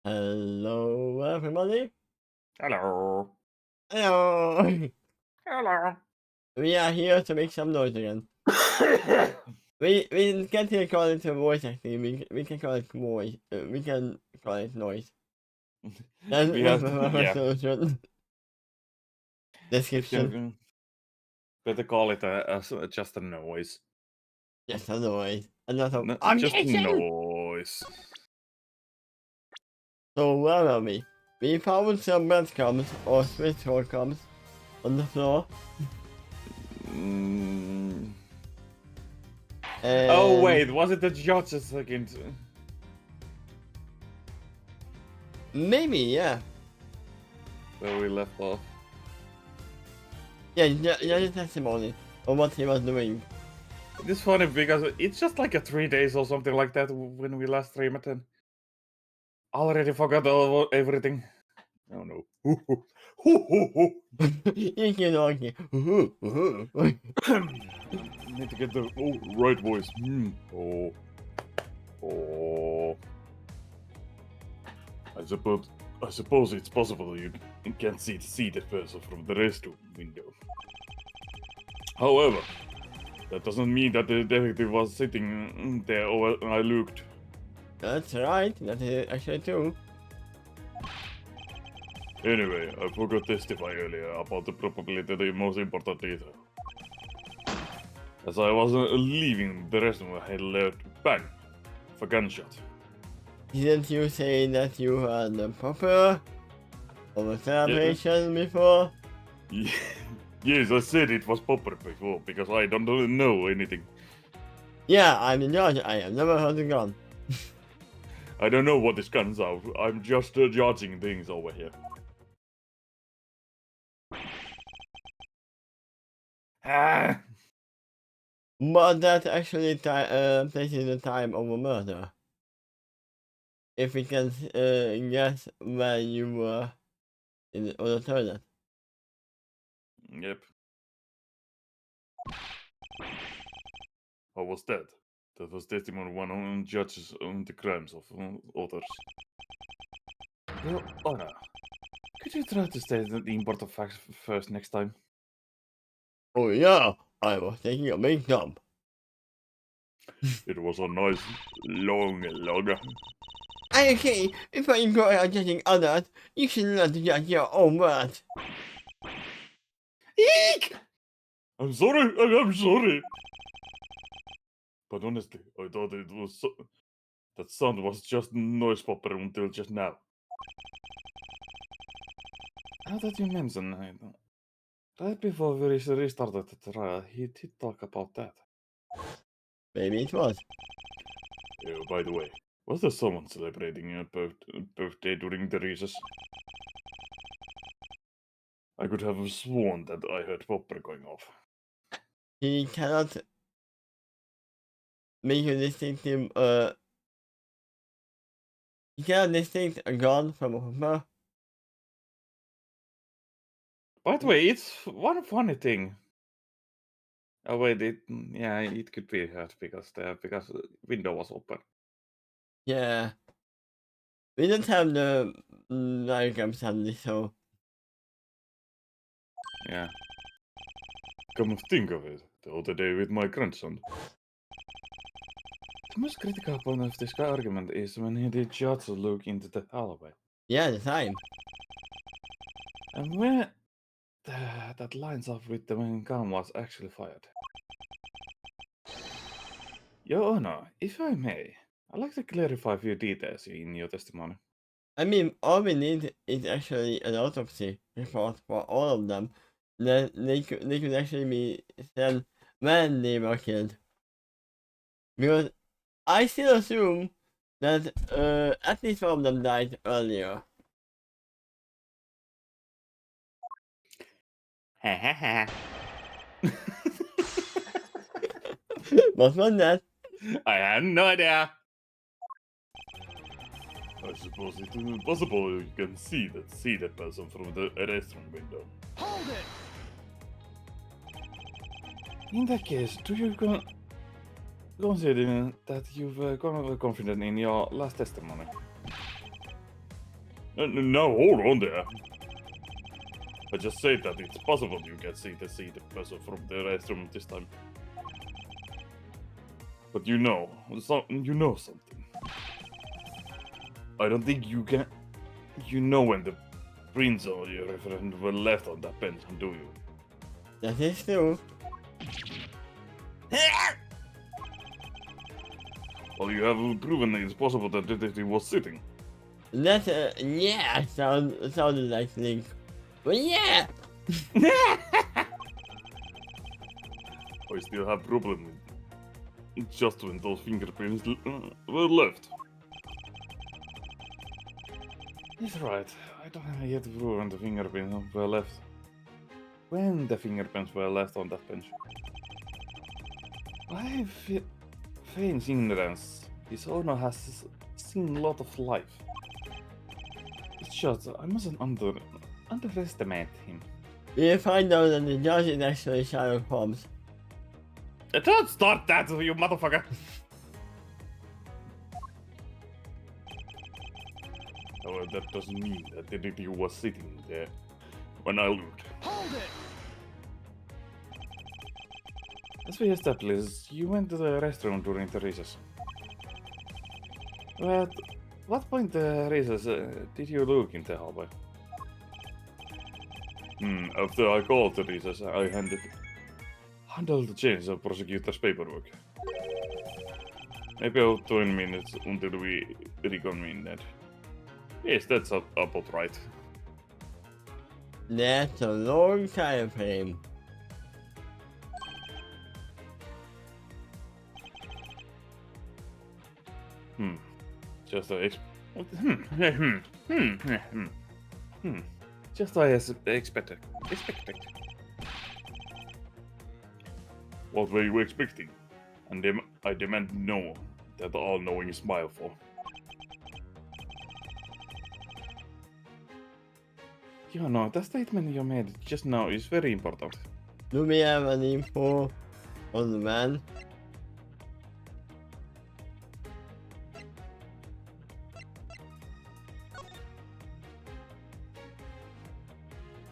Hello, everybody. Hello. Hello. Hello. We are here to make some noise again. We can't call it a voice actually. We can call it voice. We can call it noise. That's We that's have my first yeah. solution. Description. Can better call it just a noise. Just a noise. And not a No, just objection. noise. So where are we? We found some breadcrumbs or Swiss crumbs on the floor. Mm. And Oh wait, was it the judge a second? maybe, yeah. Where we left off. Yeah, the testimony of what he was doing. It's funny because it's just like a 3 days or something like that when we last streamed and already forgot everything. Oh no. You can argue. Need to get the right voice. Oh. Oh. I suppose it's possible you can't see the person from the restroom window. However, that doesn't mean that the detective was sitting there when I looked. That's right, that is actually true. Anyway, I forgot to testify earlier about the probability the most important detail. As I was leaving the restroom, I had left bang of a gunshot. Didn't you say that you had the proper of a celebration before? Yes, I said it was Popper before because I don't know anything. Yeah, I'm the judge. I have never heard a gun. I don't know what this gun's out. I'm just judging things over here. Ah! But that's actually places the time of a murder. If we can guess where you were on the toilet. Yep. How was that? That was testimony one on judges on the crimes of others. Your Honor, could you try to state the important facts first next time? Oh yeah, I was taking a big dump. It was a nice long log. Okay, before you go out judging others, you should learn to judge your own words. Eek! I'm sorry, I'm sorry. But honestly, I thought it was that sound was just noise popper until just now. Now that you mention it, right before we restarted the trial, he did talk about that. Maybe it was. By the way, was there someone celebrating a birthday during the recess? I could have sworn that I heard popper going off. He cannot make a distinctive you cannot distinct a gun from a pepper. By the way, it's one funny thing. Oh wait, yeah, it could be heard because the window was open. Yeah. We don't have the diagram sadly, so Yeah. Come to think of it, the other day with my grandson. The most critical point of this argument is when he did just look into the hallway. yeah, the time. And when that lines up with the when gun was actually fired. Your Honor, if I may, I'd like to clarify a few details in your testimony. I mean, all we need is actually an autopsy report for all of them. Then they could actually be said when they were killed. Because I still assume that at least one of them died earlier. Ha ha ha. What was that? I have no idea. I suppose it is possible you can see that person from the restaurant window. Hold it! In that case, do you consider that you've confident in your last testimony? No, hold on there. I just said that it's possible you can see the person from the restroom this time. But you know something. I don't think you can. You know when the prints or your reference were left on that bench, do you? That is true. Well, you have proven it's possible that detective was sitting. That, yeah, sounded like Link. But yeah! I still have problem with just when those fingerprints were left. He's right. I don't have yet proven the fingerprints were left. When the fingerprints were left on that bench. I have faint ignorance. This owner has seen a lot of life. It's just I mustn't underestimate him. We find out that the judge is actually Sherlock Holmes. Don't start that, you motherfucker! However, that doesn't mean that the detective was sitting there when I looked. Hold it! As we established, you went to the restroom during the recess. At what point the recess did you look in the hallway? After I called the recess, I handled the change of prosecutor's paperwork. Maybe about 20 minutes until we reconvened. Yes, that's about right. That's a long time frame. Just Just as expected. What were you expecting? And I demand no, that all-knowing smile for. You know, the statement you made just now is very important. Do we have any info on the man?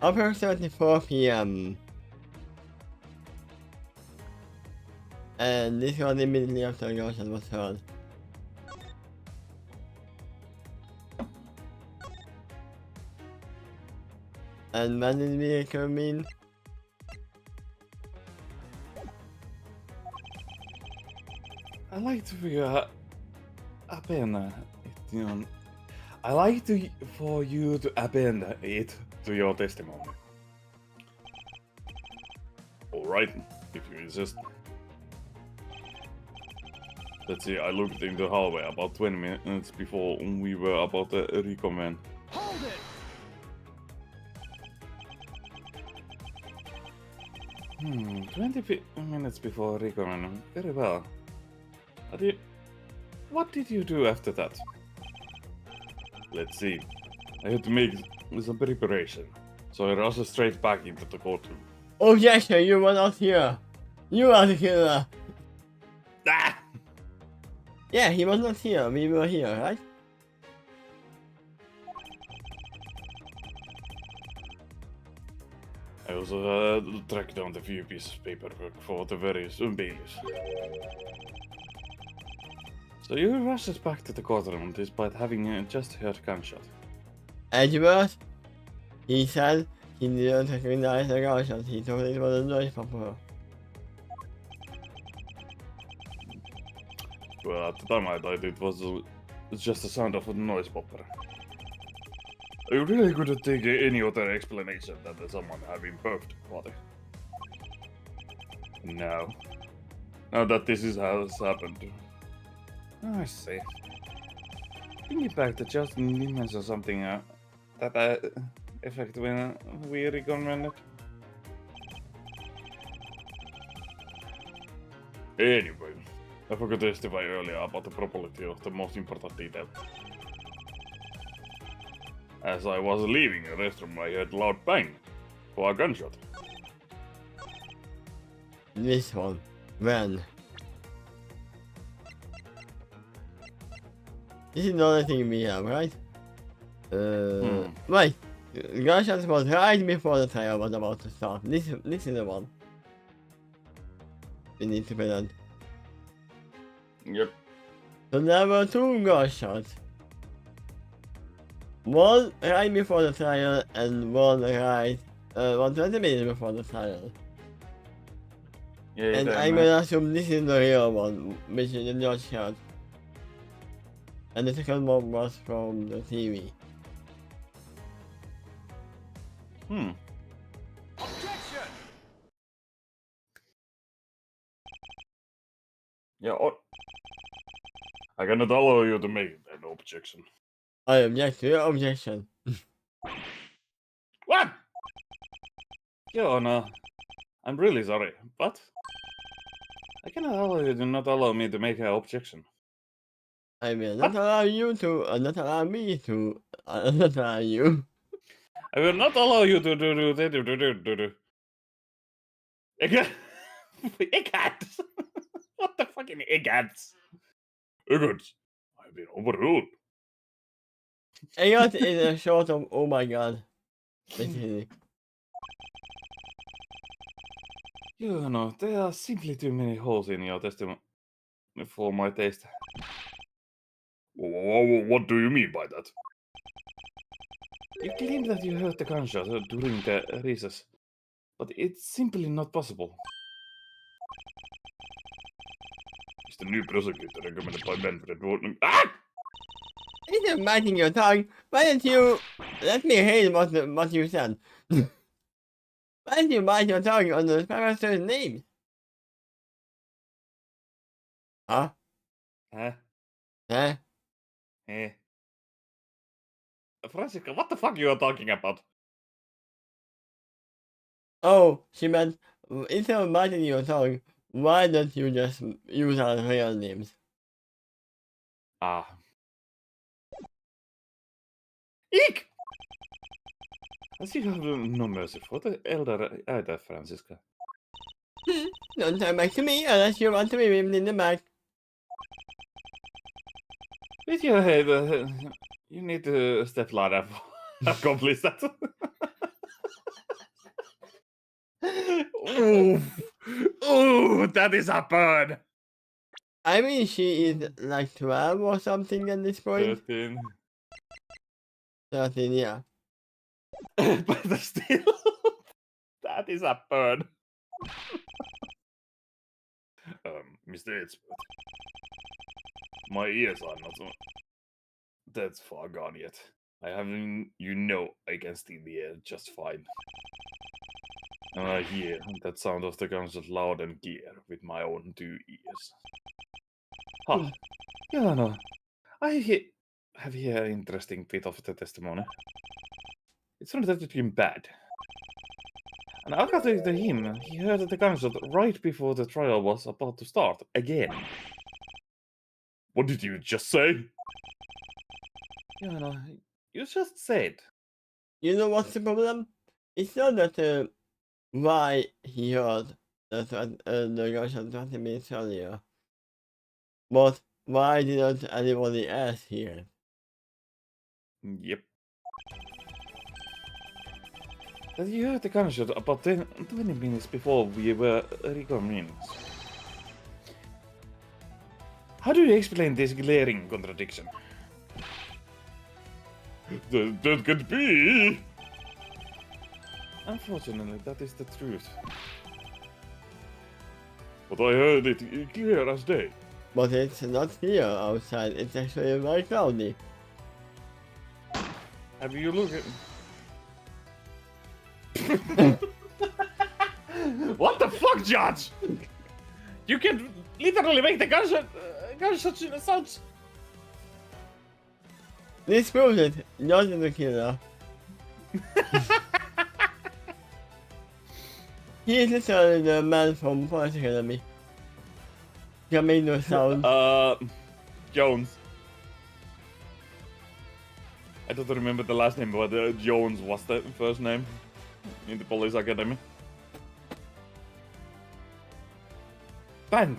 Approximately 4 p.m. And this was immediately after the gunshot was heard. And when did we convene? I like to figure append it, you know. I like for you to append it to your testimony. Alright, if you insist. Let's see, I looked in the hallway about 20 minutes before we were about to reconvene. Hold it! 20 minutes before reconvene. Very well. What did you do after that? Let's see. I had to make some preparation, so I rushed straight back into the courtroom. Objection, you were not here. You are the killer. Ah! Yeah, he was not here. We were here, right? I also tracked down the few pieces of paperwork for the various bailies. So you rushed back to the courtroom despite having just heard gunshot. Edward, he said he didn't recognize the gunshot. He thought it was a noise popper. Well, at the time I thought it was just the sound of a noise popper. I really couldn't take any other explanation than someone having birthday party. No. Now that this is how it's happened. I see. Thinking back to just mention something that effect when we reconvened. Anyway, I forgot to testify earlier about the probability of the most important detail. As I was leaving the restroom, I heard a loud bang for a gunshot. This one. When? This is the only thing we have, right? Right. Gunshots was right before the trial was about to start. This is the one. We need to put on. Yep. So there were two gunshots. One right before the trial and one 20 minutes before the trial. Yeah, And that I'm man. gonna assume this is the real one, which is the judge shot. And the second one was from the TV. Yeah, I cannot allow you to make an objection. I object to your objection. What? Your Honor, I'm really sorry, but I cannot allow you to not allow me to make an objection. I will not allow you to, not allow me to, not allow you. I will not allow you to do. Eggheads! What the fucking eggheads? Eggheads, I've been overruled. I got in a short of, oh my god. Basically. You know, there are simply too many holes in your testimony for my taste. What do you mean by that? You claim that you heard the gunshot during the recess, but it's simply not possible. It's the new prosecutor recommended by Manfred Wharton. Ah! Instead of biting your tongue, why don't you let me hear what you said? Why don't you bite your tongue on the professor's name? Huh? Huh? Huh? Eh? Francisca, what the fuck you are talking about? Oh, she meant, instead of biting your tongue, why don't you just use our real names? Ah. Eek! As you have no mercy for the elder either, Francisca. Don't turn back to me unless you want to be whipped in the back. With your head, you need to step ladder for accomplish that. Ooh, ooh, that is a burn. I mean, she is like 12 or something at this point. 13. 13, yeah. But still, that is a burn. Mr. Expert, my ears are not that far gone yet. I haven't, I can steal the air just fine. And I hear that sound of the guns loud and clear with my own 2 ears. Ha! Yeah, no. Have here an interesting bit of the testimony. It's not that it's been bad. And according to him, he heard the gunshot right before the trial was about to start again. What did you just say? Yeah, no, you just said. You know what's the problem? It's not that why he heard the gunshot 20 minutes earlier, but why didn't anybody else hear it? Yep. That you heard the gunshot about 20 minutes before we were reconvened. How do you explain this glaring contradiction? That could be! Unfortunately, that is the truth. But I heard it clear as day. But it's not clear outside, it's actually very cloudy. Have you looked at... What the fuck, Judge? You can literally make the gunshot sounds... This proves it, not the killer. He is literally the man from Police Academy. He can make no sound. Jones. I don't remember the last name, but Jones was the first name in the Police Academy. Bang!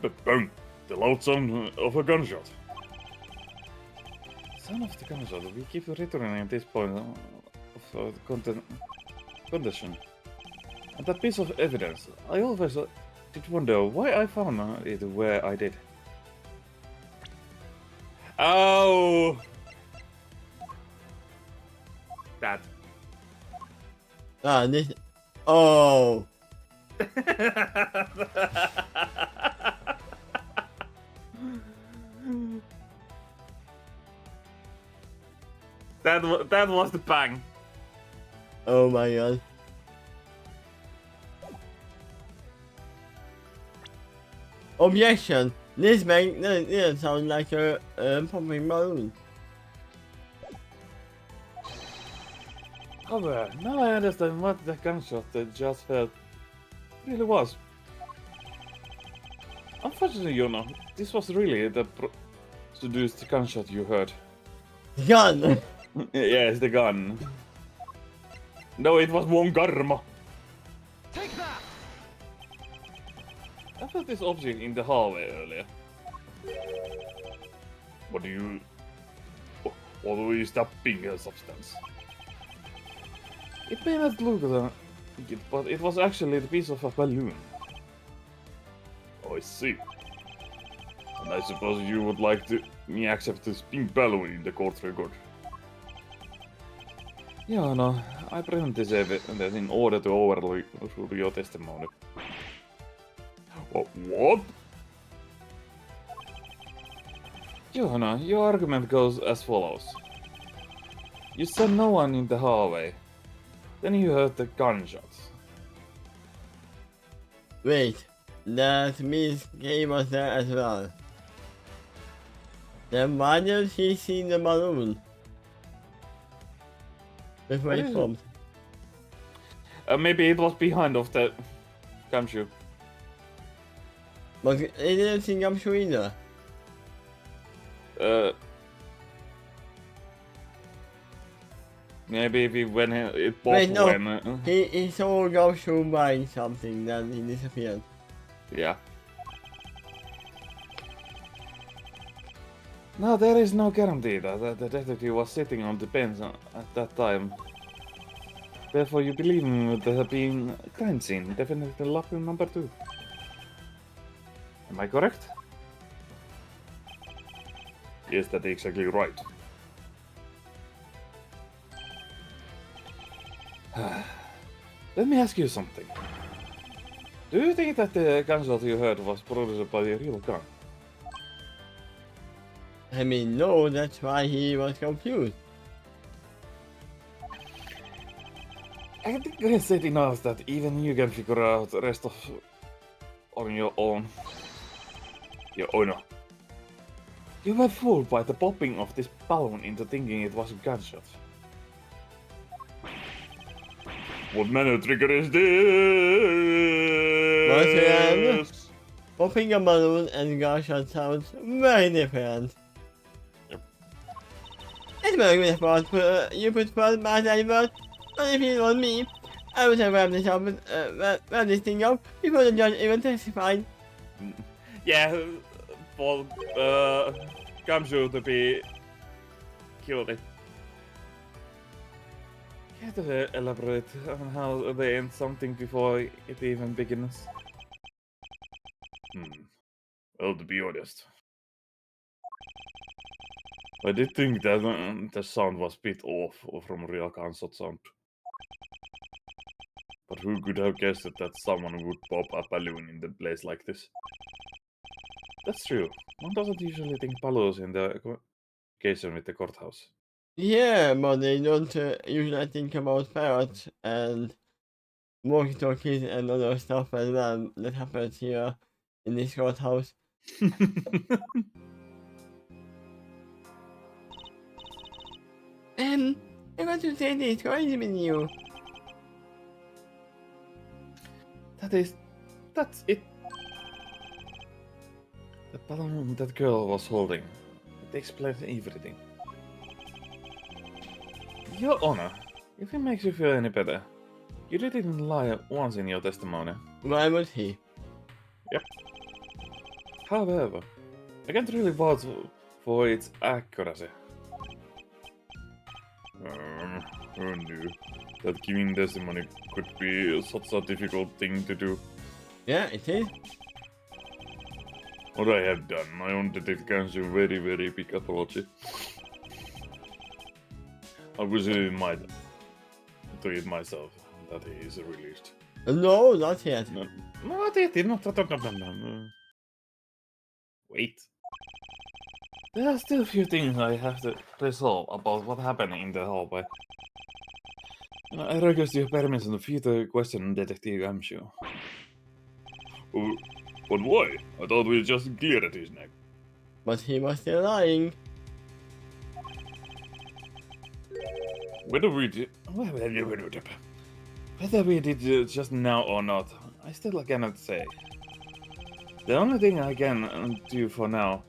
But bang! The loud sound of a gunshot. Son of the gunshot, we keep returning at this point of condition. And that piece of evidence, I always did wonder why I found it where I did. Oh! That. Ah, this. Oh! That was the bang. Oh my god. Objection! This bank doesn't sound like a popping balloon. However, now I understand what the gunshot that just felt really was. Unfortunately, Yona, this was really the seduced gunshot you heard. Gun! Yes, the gun. No, it was one Garma. Take that! I felt this object in the hallway earlier. What do you... Always tapping a substance. It may not look like it, but it was actually the piece of a balloon. Oh, I see. And I suppose you would like to me accept this pink balloon in the court record. Yeah, no, I present this evidence in order to overrule your testimony. What? Johanna, your argument goes as follows. You said no one in the hallway. Then you heard the gunshots. Wait, that means Kay was there as well. Then why did he see the balloon? Before What it is it? popped. Maybe it was behind of the gumshoe. But it didn't see Gumshoe either. Maybe when it popped Wait, no. when... He saw Gumshoe buying something, then he disappeared. Yeah. No, there is no guarantee that the detective was sitting on the bench at that time. Therefore, you believe me there being a crime scene, definitely locker number 2. Am I correct? Yes, that's exactly right. Let me ask you something. Do you think that the gunshot you heard was produced by a real gun? I mean, no, that's why he was confused. I think I said enough that even you can figure out the rest of on your own. Your honor. You were fooled by the popping of this balloon into thinking it was a gunshot. What manner of trigger is this? Popping a balloon and gunshot sounds very different. Yep. It's very good effort, you put forth my effort, but if you want me, I would have wrapped this up, wrap this thing up before the judge even testified. Yeah, for Gumshoe to be guilty. Care to elaborate on how they end something before it even begins? Well, to be honest, I did think that the sound was a bit off from real gunshot sound. But who could have guessed that someone would pop a balloon in the place like this? That's true. One doesn't usually think balloons in the occasion with the courthouse. Yeah, but they don't usually think about parrots and walkie-talkies and other stuff as well that happens here in this courthouse. I want to say this crazy with you. That's it. The balloon that girl was holding. It explains everything. Your Honor, if it makes you feel any better, you didn't lie once in your testimony. Why would he? Yep. However, I can't really vouch for its accuracy. Who knew that giving testimony could be such a difficult thing to do? Yeah, it is. What I have done, my own detective counsel very, very big apology. I wish I might do it myself, that he is released. No, not yet. No, not yet, no. Wait. There are still a few things I have to resolve about what happened in the hallway. I request your permission to further question Detective Amshu. But why? I thought we just cleared his neck. But he was still lying. Whether we did just now or not, I still cannot say. The only thing I can do for now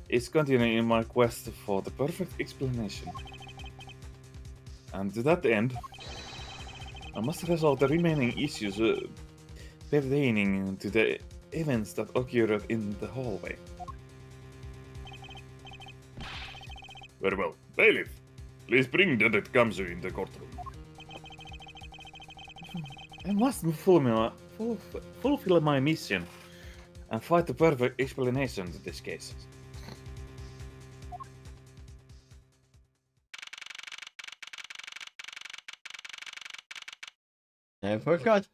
is continue in my quest for the perfect explanation. And to that end, I must resolve the remaining issues pertaining to the events that occurred in the hallway. Very well. Bailiff, please bring Detective Kamsu in the courtroom. I must fulfill my mission and find the perfect explanation to this case. I forgot.